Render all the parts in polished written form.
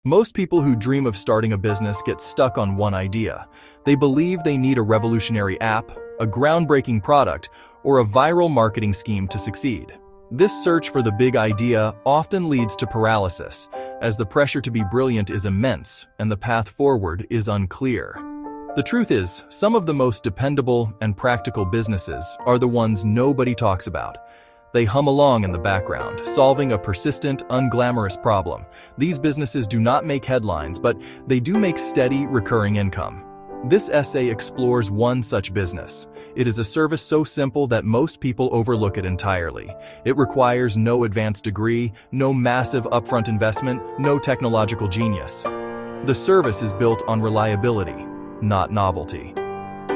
Most people who dream of starting a business get stuck on one idea. They believe they need a revolutionary app, a groundbreaking product, or a viral marketing scheme to succeed. This search for the big idea often leads to paralysis, as the pressure to be brilliant is immense and the path forward is unclear. The truth is, some of the most dependable and practical businesses are the ones nobody talks about. They hum along in the background, solving a persistent, unglamorous problem. These businesses do not make headlines, but they do make steady, recurring income. This essay explores one such business. It is a service so simple that most people overlook it entirely. It requires no advanced degree, no massive upfront investment, no technological genius. The service is built on reliability, not novelty.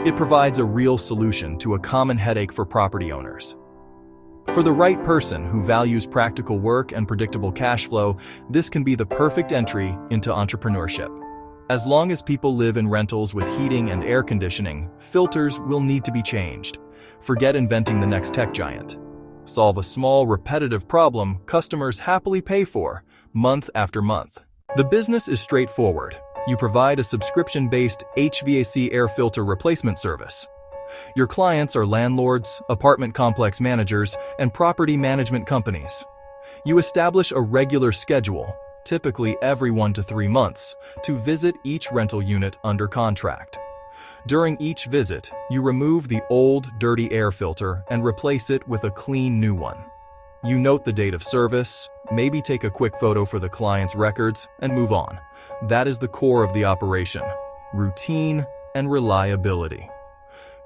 It provides a real solution to a common headache for property owners. For the right person who values practical work and predictable cash flow, this can be the perfect entry into entrepreneurship. As long as people live in rentals with heating and air conditioning, filters will need to be changed. Forget inventing the next tech giant. Solve a small, repetitive problem customers happily pay for, month after month. The business is straightforward. You provide a subscription-based HVAC air filter replacement service. Your clients are landlords, apartment complex managers, and property management companies. You establish a regular schedule, typically every 1 to 3 months, to visit each rental unit under contract. During each visit, you remove the old, dirty air filter and replace it with a clean new one. You note the date of service, maybe take a quick photo for the client's records, and move on. That is the core of the operation: routine and reliability.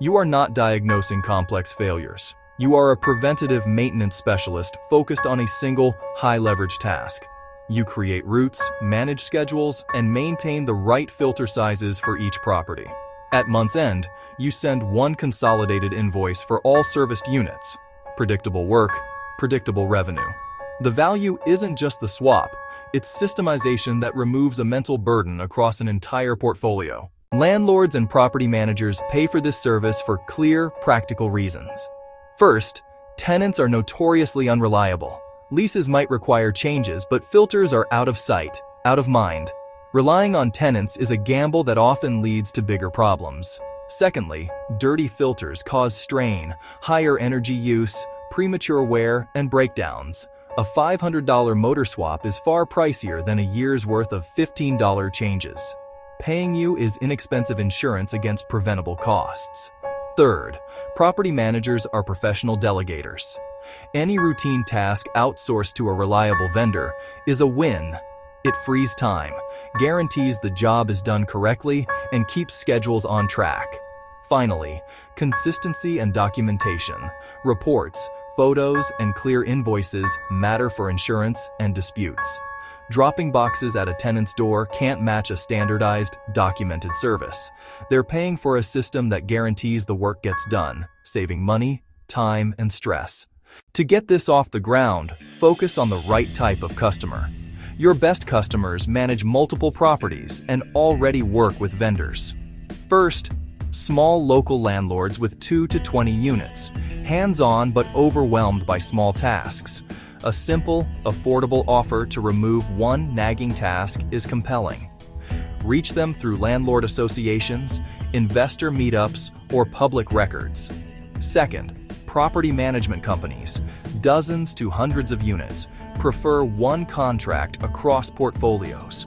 You are not diagnosing complex failures. You are a preventative maintenance specialist focused on a single, high-leverage task. You create routes, manage schedules, and maintain the right filter sizes for each property. At month's end, you send one consolidated invoice for all serviced units. Predictable work, predictable revenue. The value isn't just the swap, it's systemization that removes a mental burden across an entire portfolio. Landlords and property managers pay for this service for clear, practical reasons. First, tenants are notoriously unreliable. Leases might require changes, but filters are out of sight, out of mind. Relying on tenants is a gamble that often leads to bigger problems. Secondly, dirty filters cause strain, higher energy use, premature wear, and breakdowns. A $500 motor swap is far pricier than a year's worth of $15 changes. Paying you is inexpensive insurance against preventable costs. Third, property managers are professional delegators. Any routine task outsourced to a reliable vendor is a win. It frees time, guarantees the job is done correctly, and keeps schedules on track. Finally, consistency and documentation. Reports, photos, and clear invoices matter for insurance and disputes. Dropping boxes at a tenant's door can't match a standardized, documented service. They're paying for a system that guarantees the work gets done, saving money, time, and stress. To get this off the ground, focus on the right type of customer. Your best customers manage multiple properties and already work with vendors. First, small local landlords with 2 to 20 units, hands-on but overwhelmed by small tasks. A simple, affordable offer to remove one nagging task is compelling. Reach them through landlord associations, investor meetups, or public records. Second, property management companies, dozens to hundreds of units, prefer one contract across portfolios.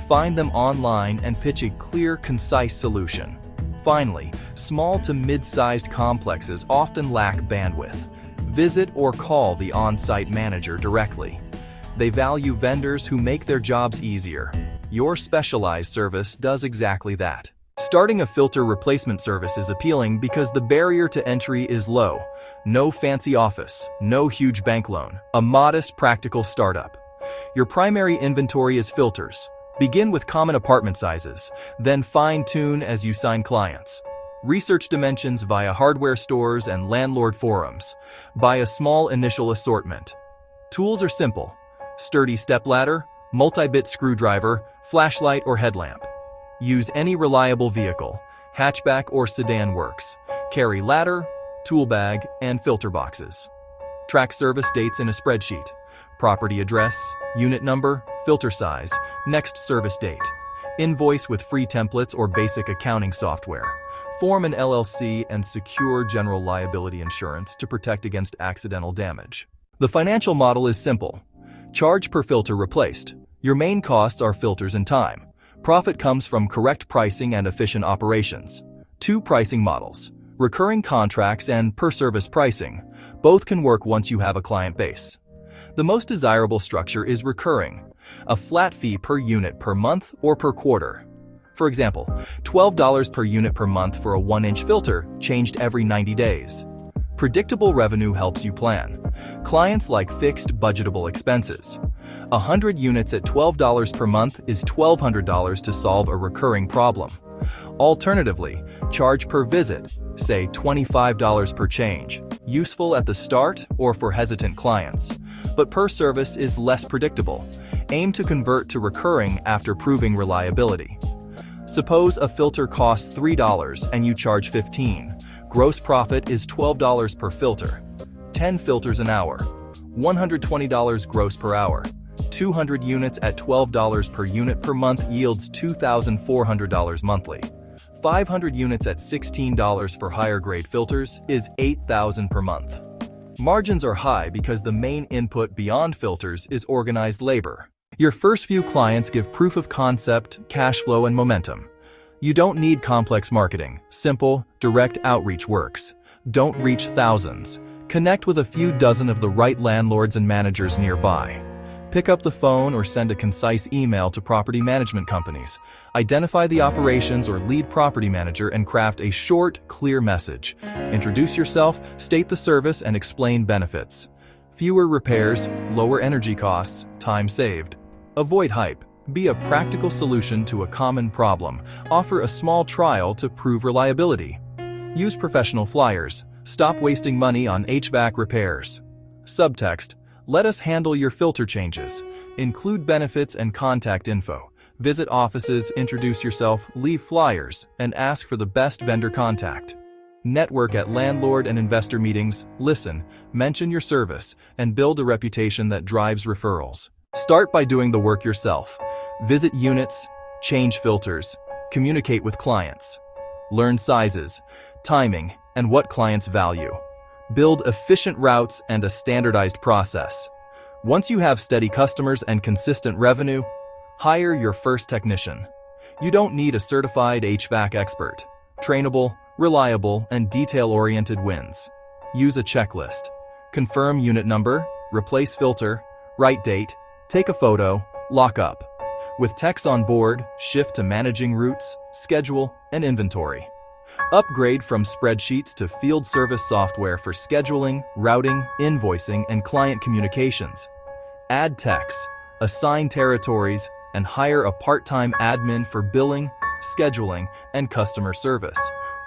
Find them online and pitch a clear, concise solution. Finally, small to mid-sized complexes often lack bandwidth. Visit or call the on-site manager directly. They value vendors who make their jobs easier. Your specialized service does exactly that. Starting a filter replacement service is appealing because the barrier to entry is low. No fancy office, no huge bank loan, a modest, practical startup. Your primary inventory is filters. Begin with common apartment sizes, then fine-tune as you sign clients. Research dimensions via hardware stores and landlord forums. Buy a small initial assortment. Tools are simple: sturdy stepladder, multi-bit screwdriver, flashlight or headlamp. Use any reliable vehicle, hatchback or sedan works. Carry ladder, tool bag, and filter boxes. Track service dates in a spreadsheet. Property address, unit number, filter size, next service date. Invoice with free templates or basic accounting software. Form an LLC and secure general liability insurance to protect against accidental damage. The financial model is simple. Charge per filter replaced. Your main costs are filters and time. Profit comes from correct pricing and efficient operations. 2 pricing models: recurring contracts and per-service pricing. Both can work once you have a client base. The most desirable structure is recurring, a flat fee per unit per month or per quarter. For example, $12 per unit per month for a 1-inch filter, changed every 90 days. Predictable revenue helps you plan. Clients like fixed budgetable expenses. 100 units at $12 per month is $1,200 to solve a recurring problem. Alternatively, charge per visit, say $25 per change. Useful at the start or for hesitant clients, but per service is less predictable. Aim to convert to recurring after proving reliability. Suppose a filter costs $3 and you charge $15. Gross profit is $12 per filter. 10 filters an hour. $120 gross per hour. 200 units at $12 per unit per month yields $2,400 monthly. 500 units at $16 for higher grade filters is $8,000 per month. Margins are high because the main input beyond filters is organized labor. Your first few clients give proof of concept, cash flow, and momentum. You don't need complex marketing. Simple, direct outreach works. Don't reach thousands. Connect with a few dozen of the right landlords and managers nearby. Pick up the phone or send a concise email to property management companies. Identify the operations or lead property manager and craft a short, clear message. Introduce yourself, state the service, and explain benefits. Fewer repairs, lower energy costs, time saved. Avoid hype. Be a practical solution to a common problem. Offer a small trial to prove reliability. Use professional flyers. Stop wasting money on HVAC repairs. Subtext: let us handle your filter changes. Include benefits and contact info. Visit offices, introduce yourself, leave flyers, and ask for the best vendor contact. Network at landlord and investor meetings, listen, mention your service, and build a reputation that drives referrals. Start by doing the work yourself. Visit units, change filters, communicate with clients. Learn sizes, timing, and what clients value. Build efficient routes and a standardized process. Once you have steady customers and consistent revenue, hire your first technician. You don't need a certified HVAC expert. Trainable, reliable, and detail-oriented wins. Use a checklist. Confirm unit number, replace filter, write date, take a photo, lock up. With techs on board, shift to managing routes, schedule, and inventory. Upgrade from spreadsheets to field service software for scheduling, routing, invoicing, and client communications. Add techs, assign territories, and hire a part-time admin for billing, scheduling, and customer service.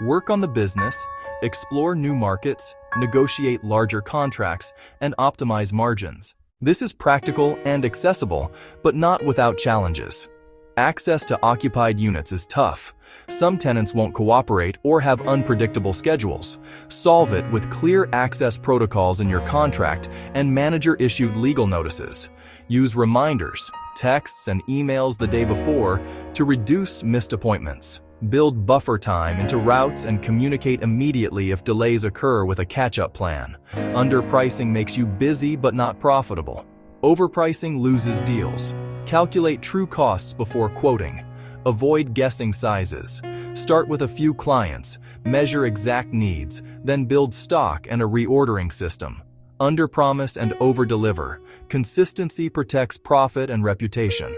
Work on the business, explore new markets, negotiate larger contracts, and optimize margins. This is practical and accessible, but not without challenges. Access to occupied units is tough. Some tenants won't cooperate or have unpredictable schedules. Solve it with clear access protocols in your contract and manager-issued legal notices. Use reminders, texts, and emails the day before to reduce missed appointments. Build buffer time into routes and communicate immediately if delays occur with a catch-up plan. Underpricing makes you busy but not profitable. Overpricing loses deals. Calculate true costs before quoting. Avoid guessing sizes. Start with a few clients, measure exact needs, then build stock and a reordering system. Underpromise and overdeliver. Consistency protects profit and reputation.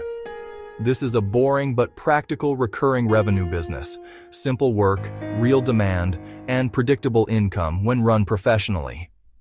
This is a boring but practical recurring revenue business. Simple work, real demand, and predictable income when run professionally.